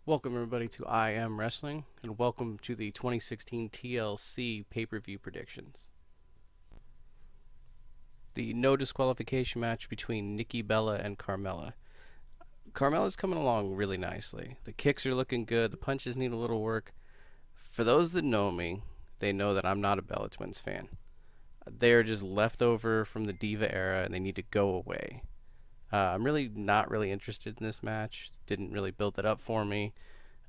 Welcome, everybody, to I Am Wrestling, and welcome to the 2016 TLC pay per view predictions. The no disqualification match between Nikki Bella and Carmella. Carmella's coming along really nicely. The kicks are looking good, the punches need a little work. For those that know me, they know that I'm not a Bella Twins fan. They are just leftover from the Diva era, and they need to go away. I'm really not really interested in this match. Didn't really build it up for me.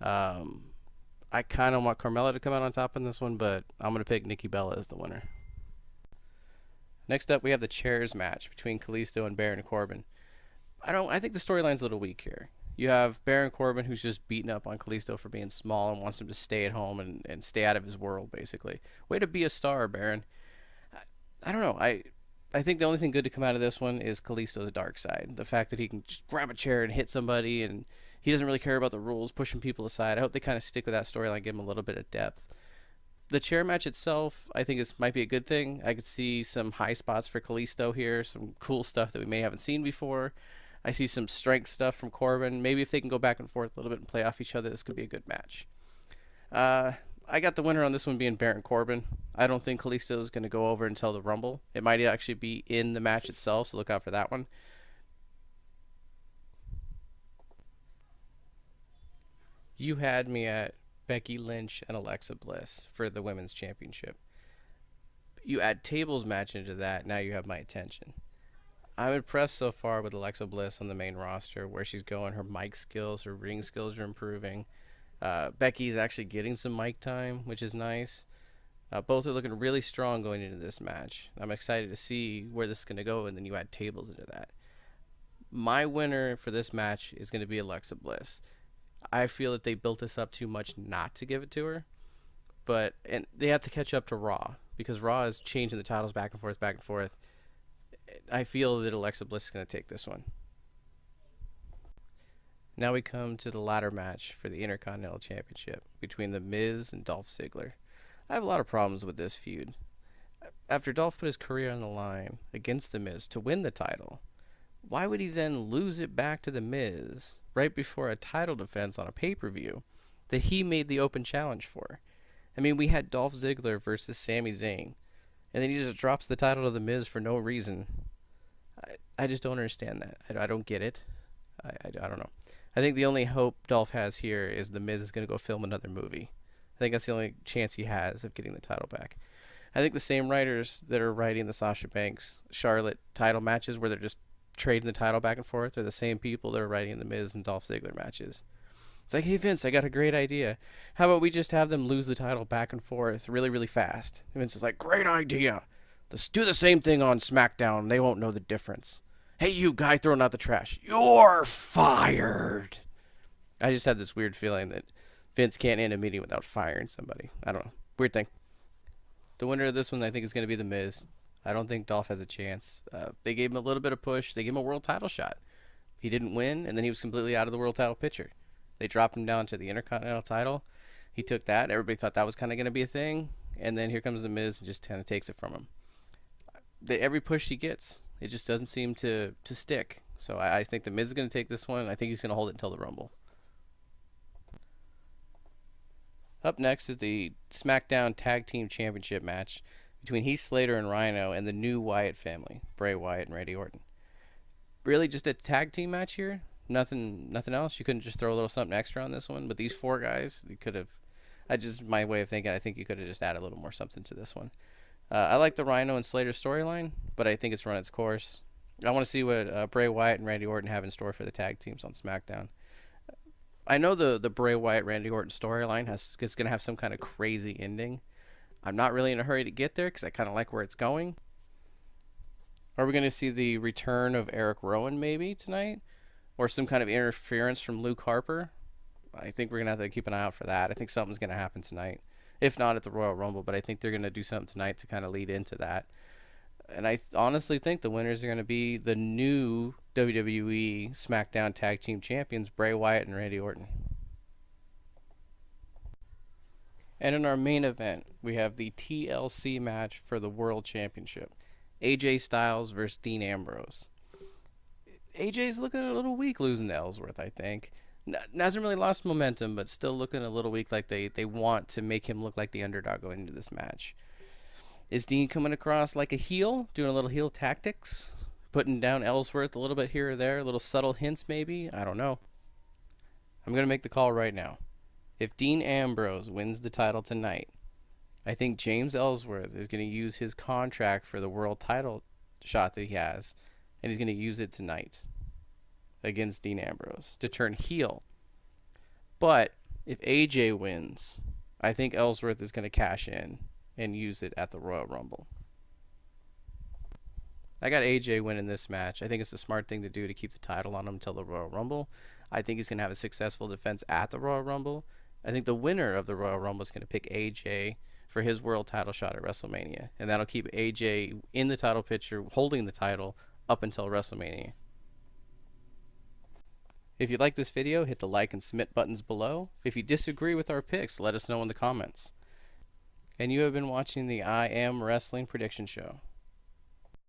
Um, I kind of want Carmella to come out on top in this one, but I'm going to pick Nikki Bella as the winner. Next up, we have the chairs match between Kalisto and Baron Corbin. I think the storyline's a little weak here. You have Baron Corbin, who's just beating up on Kalisto for being small and wants him to stay at home and stay out of his world, basically. Way to be a star, Baron. I don't know. I think the only thing good to come out of this one is Kalisto's dark side. The fact that he can just grab a chair and hit somebody, and he doesn't really care about the rules, pushing people aside. I hope they kind of stick with that storyline, give him a little bit of depth. The chair match itself, I think might be a good thing. I could see some high spots for Kalisto here, some cool stuff that we may haven't seen before. I see some strength stuff from Corbin. Maybe if they can go back and forth a little bit and play off each other, this could be a good match. I got the winner on this one being Baron Corbin. I don't think Kalisto is going to go over until the Rumble. It might actually be in the match itself, so look out for that one. You had me at Becky Lynch and Alexa Bliss for the Women's Championship. You add tables match into that, now you have my attention. I'm impressed so far with Alexa Bliss on the main roster, where she's going. Her mic skills, her ring skills are improving. Becky's actually getting some mic time, which is nice. Both are looking really strong going into this match. I'm excited to see where this is going to go, and then you add tables into that. My winner for this match is going to be Alexa Bliss. I feel that they built this up too much not to give it to her, and they have to catch up to Raw because Raw is changing the titles back and forth, back and forth. I feel that Alexa Bliss is going to take this one. Now we come to the ladder match for the Intercontinental Championship between The Miz and Dolph Ziggler. I have a lot of problems with this feud. After Dolph put his career on the line against The Miz to win the title, why would he then lose it back to The Miz right before a title defense on a pay-per-view that he made the open challenge for? I mean, we had Dolph Ziggler versus Sami Zayn, and then he just drops the title to The Miz for no reason. I just don't understand that. I don't get it. I don't know. I think the only hope Dolph has here is The Miz is going to go film another movie. I think that's the only chance he has of getting the title back. I think the same writers that are writing the Sasha Banks Charlotte title matches where they're just trading the title back and forth are the same people that are writing the Miz and Dolph Ziggler matches. It's like, hey Vince, I got a great idea. How about we just have them lose the title back and forth really, really fast? And Vince is like, great idea. Let's do the same thing on SmackDown. They won't know the difference. Hey, you guy throwing out the trash. You're fired. I just have this weird feeling that Vince can't end a meeting without firing somebody. I don't know. Weird thing. The winner of this one, I think, is going to be The Miz. I don't think Dolph has a chance. They gave him a little bit of push. They gave him a world title shot. He didn't win, and then he was completely out of the world title picture. They dropped him down to the Intercontinental title. He took that. Everybody thought that was kind of going to be a thing. And then here comes The Miz and just kind of takes it from him. Every push he gets, it just doesn't seem to stick. So I think The Miz is going to take this one, and I think he's going to hold it until the Rumble. Up next is the SmackDown Tag Team Championship match between Heath Slater and Rhino and the new Wyatt family, Bray Wyatt and Randy Orton. Really just a tag team match here? Nothing else? You couldn't just throw a little something extra on this one? But these four guys, you could have... my way of thinking, I think you could have just added a little more something to this one. I like the Rhino and Slater storyline, but I think it's run its course. I want to see what Bray Wyatt and Randy Orton have in store for the tag teams on SmackDown. I know the Bray Wyatt Randy Orton storyline is going to have some kind of crazy ending. I'm not really in a hurry to get there because I kind of like where it's going. Are we going to see the return of Eric Rowan maybe tonight? Or some kind of interference from Luke Harper? I think we're going to have to keep an eye out for that. I think something's going to happen tonight. If not at the Royal Rumble, but I think they're going to do something tonight to kind of lead into that. And I honestly think the winners are going to be the new WWE SmackDown Tag Team Champions, Bray Wyatt and Randy Orton. And in our main event, we have the TLC match for the World Championship. AJ Styles versus Dean Ambrose. AJ's looking a little weak losing to Ellsworth, I think. Hasn't really lost momentum, but still looking a little weak. Like they want to make him look like the underdog going into this match. Is Dean coming across like a heel, doing a little heel tactics, putting down Ellsworth a little bit here or there, little subtle hints maybe? I don't know. I'm going to make the call right now. If Dean Ambrose wins the title tonight, I think James Ellsworth is going to use his contract for the world title shot that he has, and he's going to use it tonight against Dean Ambrose to turn heel. But if AJ wins, I think Ellsworth is going to cash in and use it at the Royal Rumble. I got AJ winning this match. I think it's the smart thing to do to keep the title on him until the Royal Rumble. I think he's going to have a successful defense at the Royal Rumble. I think the winner of the Royal Rumble is going to pick AJ for his world title shot at WrestleMania. And that'll keep AJ in the title picture, holding the title up until WrestleMania. If you like this video, hit the like and submit buttons below. If you disagree with our picks, let us know in the comments. And you have been watching the I Am Wrestling Prediction Show.